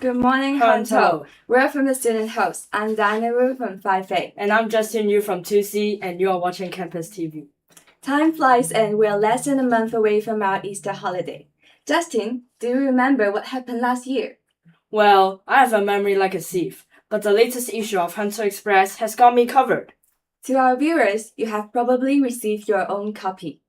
Good morning, Hanto. We're from the student house. I'm Diana Wu from 5A. And I'm Justin Yu from 2C, and you are watching Campus TV. Time flies and we're less than a month away from our Easter holiday. Justin, do you remember what happened last year? Well, I have a memory like a sieve, but the latest issue of Hanto Express has got me covered. To our viewers, you have probably received your own copy.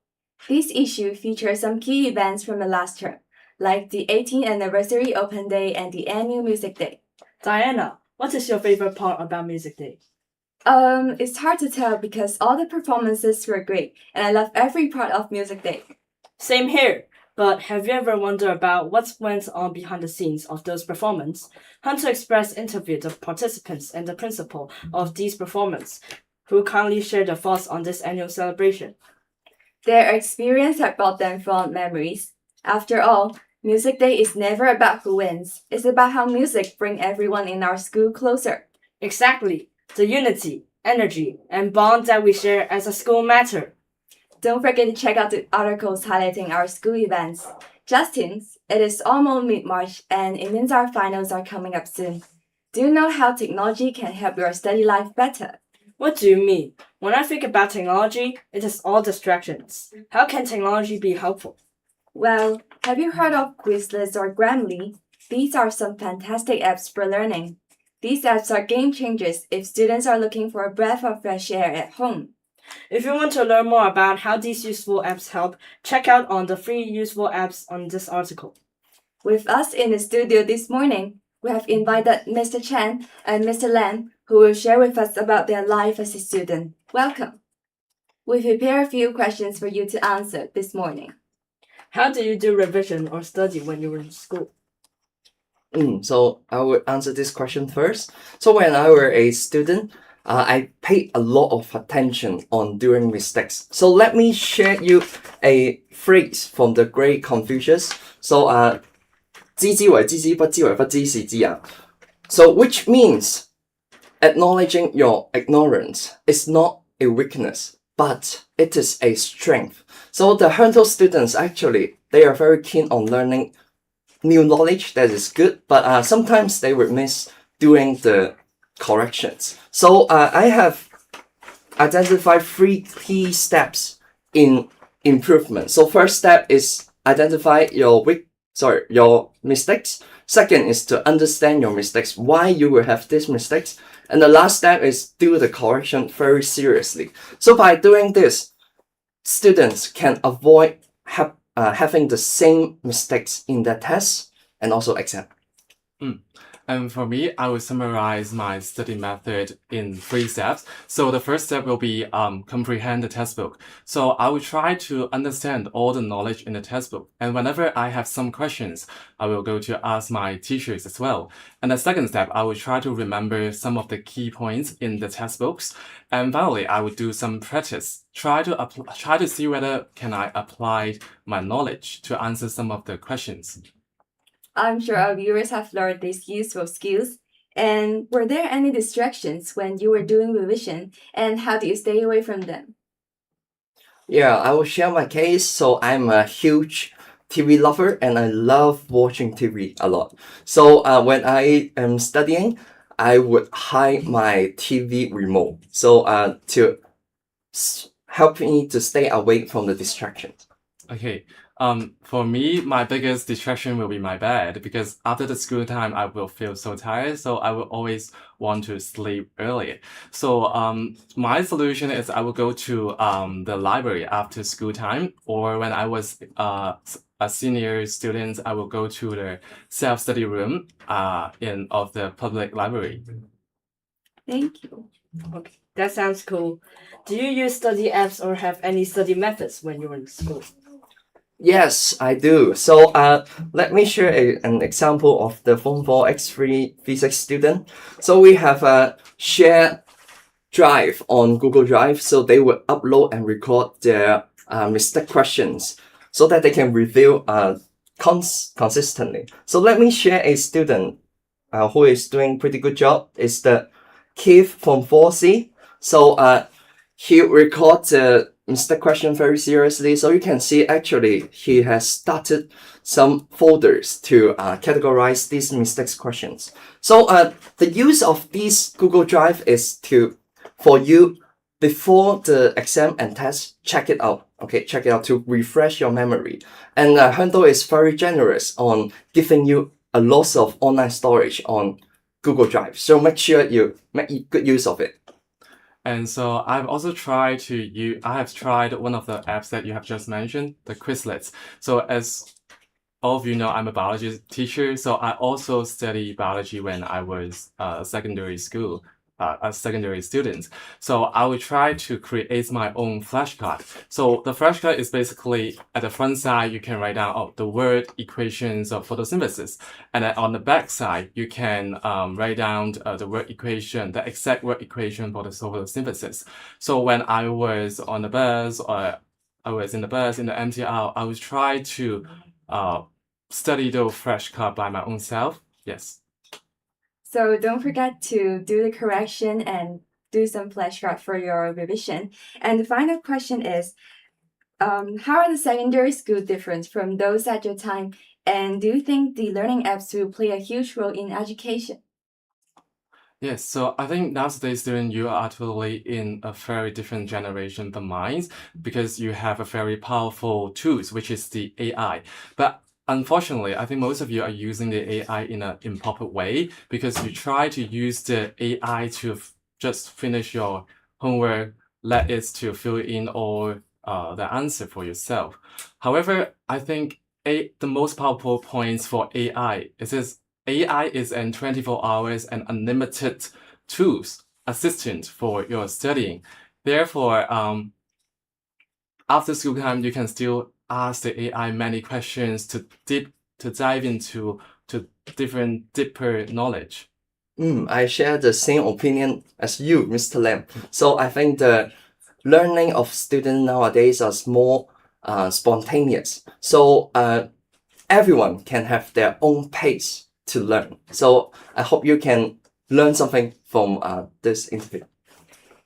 This issue features some key events from the last term, like the 18th anniversary open day and the annual music day. Diana, what is your favorite part about Music Day? It's hard to tell because all the performances were great and I love every part of Music Day. Same here, but have you ever wondered about what went on behind the scenes of those performances? Hanto Express interviewed the participants and the principal of these performances, who kindly shared their thoughts on this annual celebration. Their experience had brought them fond memories. After all, Music Day is never about who wins. It's about how music brings everyone in our school closer. Exactly. The unity, energy, and bond that we share as a school matter. Don't forget to check out the articles highlighting our school events. Justin, it is almost mid-March and it means our finals are coming up soon. Do you know how technology can help your study life better? What do you mean? When I think about technology, it is all distractions. How can technology be helpful? Well, have you heard of Quizlet or Grammarly? These are some fantastic apps for learning. These apps are game changers if students are looking for a breath of fresh air at home. If you want to learn more about how these useful apps help, check out on the free useful apps on this article. With us in the studio this morning, we have invited Mr. Chen and Mr. Lam, who will share with us about their life as a student. Welcome. We prepared a few questions for you to answer this morning. How do you do revision or study when you were in school? So I will answer this question first. So when I were a student, I paid a lot of attention on doing mistakes. So let me share you a phrase from the great Confucius. So 知之為知之，不知為不知是知也. So which means acknowledging your ignorance is not a weakness, but it is a strength. So the Hanto students actually, they are very keen on learning new knowledge. That is good, but sometimes they would miss doing the corrections. So I have identified 3 key steps in improvement. So first step is identify your mistakes. Second is to understand your mistakes, why you will have these mistakes. And the last step is do the correction very seriously. So by doing this, students can avoid having the same mistakes in their tests and also exam. And for me, I will summarize my study method in 3 steps. So the first step will be comprehend the textbook. So I will try to understand all the knowledge in the textbook. And whenever I have some questions, I will go to ask my teachers as well. And the second step, I will try to remember some of the key points in the textbooks. And finally, I will do some practice. Try to see whether can I apply my knowledge to answer some of the questions. I'm sure our viewers have learned these useful skills. And were there any distractions when you were doing revision, and how do you stay away from them? Yeah, I will share my case. So I'm a huge TV lover and I love watching TV a lot. So when I am studying, I would hide my TV remote. So to help me to stay away from the distractions. Okay. For me, my biggest distraction will be my bed because after the school time, I will feel so tired. So I will always want to sleep early. So my solution is I will go to the library after school time, or when I was a senior student, I will go to the self-study room of the public library. Thank you. Okay, that sounds cool. Do you use study apps or have any study methods when you're in school? Yes, I do. So let me share an example of the Form 4 X3 Physics student. So we have a shared drive on Google Drive. So they would upload and record their mistake questions so that they can review consistently. So let me share a student who is doing pretty good job. It's the Keith from 4C. So he records the mistake question very seriously. So you can see actually he has started some folders to categorize these mistakes questions. So the use of this Google Drive is for you before the exam and test, check it out. Okay, check it out to refresh your memory. And Handle is very generous on giving you a lot of online storage on Google Drive. So make sure you make good use of it. And so I've also tried I have tried one of the apps that you have just mentioned, the Quizlets. So as all of you know, I'm a biology teacher, so I also study biology when I was a secondary student. So I will try to create my own flashcard. So the flashcard is basically at the front side, you can write down the word equations of photosynthesis. And then on the back side, you can write down the word equation, the exact word equation for the photosynthesis. So when I was on the bus or I was in the bus in the MTR, I would try to study the flashcard by my own self. Yes. So don't forget to do the correction and do some flashcard for your revision. And the final question is, how are the secondary school different from those at your time? And do you think the learning apps will play a huge role in education? Yes, so I think nowadays student you are totally in a very different generation than mine because you have a very powerful tools, which is the AI. But unfortunately, I think most of you are using the AI in an improper way because you try to use the AI to just finish your homework, let it to fill in all the answer for yourself. However, I think the most powerful points for AI is AI is an 24 hours and unlimited tools assistant for your studying. Therefore, after school time, you can still ask the AI many questions to dive into deeper knowledge. I share the same opinion as you, Mr. Lam. So I think the learning of students nowadays is more spontaneous. So everyone can have their own pace to learn. So I hope you can learn something from this interview.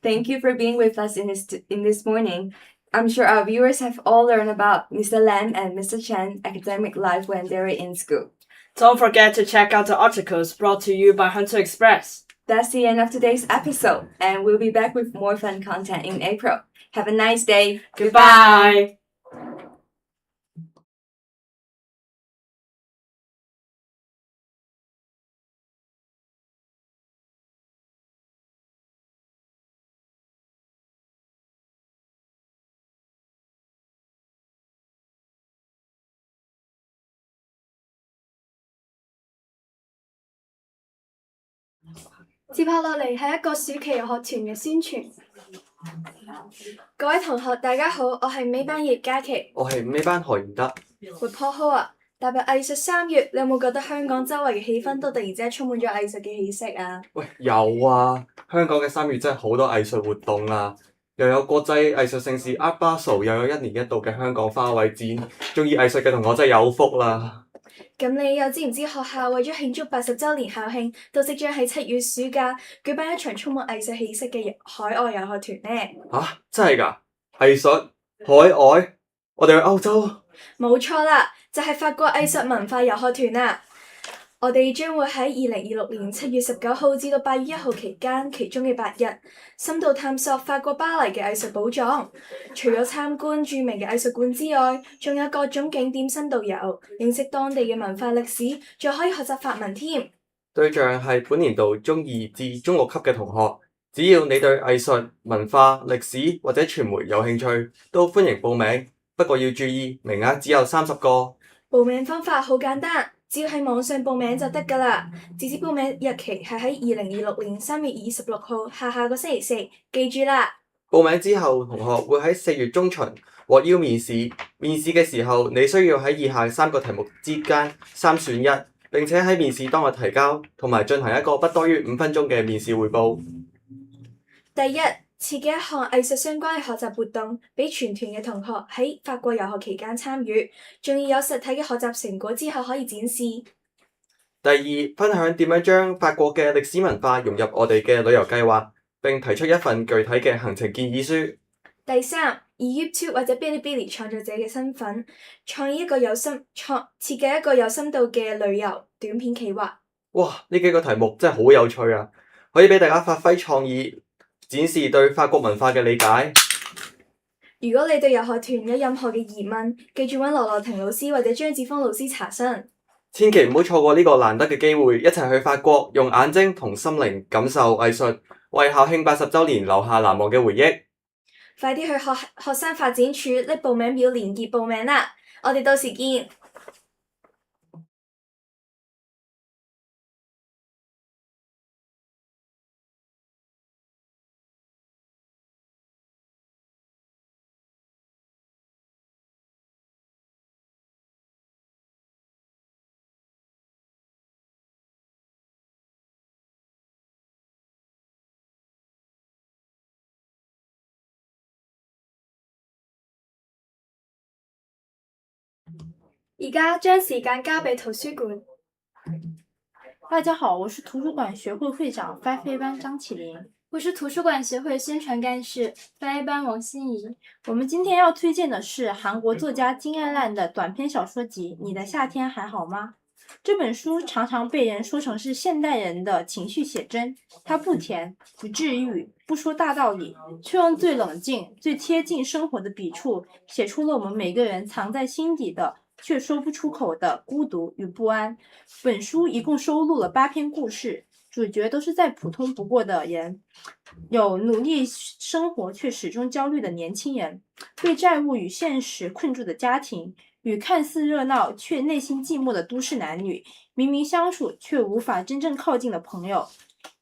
Thank you for being with us in this morning. I'm sure our viewers have all learned about Mr. Lam and Mr. Chen academic life when they were in school. Don't forget to check out the articles brought to you by Hunter Express. That's the end of today's episode, and we'll be back with more fun content in April. Have a nice day. Goodbye. Goodbye. 接下落嚟係一個暑期遊學團嘅宣傳。各位同學，大家好，我係尾班葉嘉琪。我係尾班何賢德。活潑好啊！踏入藝術3月，你有冇覺得香港周圍嘅氣氛都突然之間充滿咗藝術嘅氣息啊？喂，有啊！香港嘅3月真係好多藝術活動啊！又有國際藝術盛事 Art Basel， 又有1年1度嘅香港花卉展，鍾意藝術嘅同學真係有福啦！咁你又知唔知學校為咗慶祝80週年校慶，都即將喺7月暑假舉辦一場充滿藝術氣息嘅海外遊學團呢？嚇，真係㗎！藝術海外，我哋去歐洲。冇錯啦，就係法國藝術文化遊學團啊！我哋將會喺2026年7月19號至到8月1號期間，其中嘅8日，深度探索法國巴黎嘅藝術寶藏。除咗參觀著名嘅藝術館之外，仲有各種景點深度遊，認識當地嘅文化歷史，仲可以學習法文添。對象係本年度中2至中6級嘅同學，只要你對藝術、文化、歷史或者傳媒有興趣，都歡迎報名。不過要注意，名額只有30個。報名方法好簡單，只要喺網上報名就得㗎啦。截止報名日期係喺2026年3月26號，下個星期四，記住啦。報名之後，同學會喺4月中旬獲邀面試。面試嘅時候，你需要喺以下3個題目之間3選1，並且喺面試當日提交，同埋進行一個不多於5分鐘嘅面試彙報。第一，設計一項藝術相關嘅學習活動，俾全團嘅同學喺法國遊學期間參與，仲要有實體嘅學習成果之後可以展示。第二，分享點樣將法國嘅歷史文化融入我哋嘅旅遊計劃，並提出一份具體嘅行程建議書。第三，以 YouTube 或者 Bilibili 創作者嘅身份，設計一個有深度嘅旅遊短片企劃。哇！呢幾個題目真係好有趣啊，可以俾大家發揮創意，展示對法國文化嘅理解。如果你對遊學團有任何嘅疑問，記住揾羅樂婷老師或者張志芳老師查詢。千祈唔好錯過呢個難得嘅機會，一齊去法國，用眼睛同心靈感受藝術，為校慶80週年留下難忘嘅回憶。快啲去學生發展處拎報名表連結報名啦！我哋到時見。而家將時間交俾圖書館。大家好，我是图书馆学会会长翻飞班张启林。我是图书馆协会宣传干事翻 A 班王心怡。我们今天要推荐的是韩国作家金爱烂的短篇小说集《你的夏天还好吗》。这本书常常被人说成是现代人的情绪写真，它不甜不治愈，不说大道理，却用最冷静最贴近生活的笔触写出了我们每个人藏在心底的却说不出口的孤独与不安。本书一共收录了8篇故事，主角都是再普通不过的人，有努力生活却始终焦虑的年轻人，被债务与现实困住的家庭，与看似热闹却内心寂寞的都市男女，明明相处却无法真正靠近的朋友。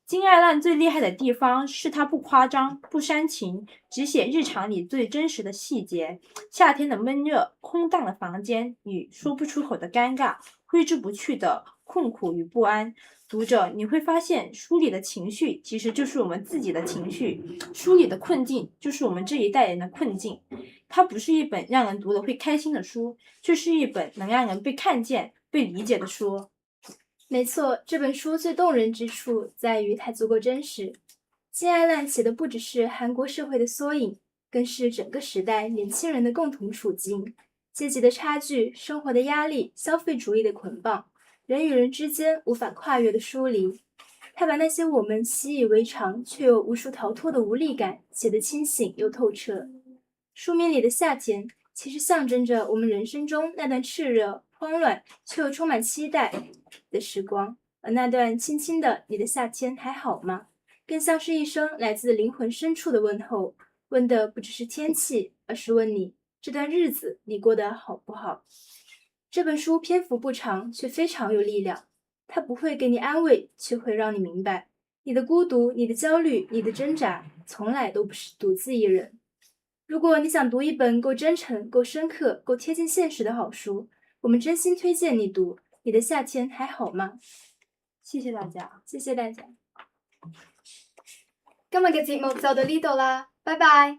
金爱烂最厉害的地方是他不夸张不煽情，只写日常里最真实的细节。夏天的闷热，空荡的房间与说不出口的尴尬，挥之不去的困苦与不安。读者，你会发现书里的情绪其实就是我们自己的情绪，书里的困境就是我们这一代人的困境。它不是一本让人读了会开心的书，却是一本能让人被看见被理解的书。没错，这本书最动人之处在于它足够真实。金爱烂写的不只是韩国社会的缩影，更是整个时代年轻人的共同处境，阶级的差距、生活的压力、消费主义的捆绑，人与人之间无法跨越的疏离。他把那些我们习以为常却又无处逃脱的无力感写得清醒又透彻。书名里的夏天其实象征着我们人生中那段炽热、慌乱却又充满期待的时光，而那段轻轻的你的夏天还好吗，更像是一声来自灵魂深处的问候，问的不只是天气，而是问你这段日子你过得好不好。这本书篇幅不长，却非常有力量，它不会给你安慰，却会让你明白你的孤独、你的焦虑、你的挣扎从来都不是独自一人。如果你想读一本够真诚、够深刻、够贴近现實的好書，我們真心推薦你讀《你的夏天還好嗎》。謝謝大家，謝謝大家。今日嘅節目就到呢度啦，拜拜。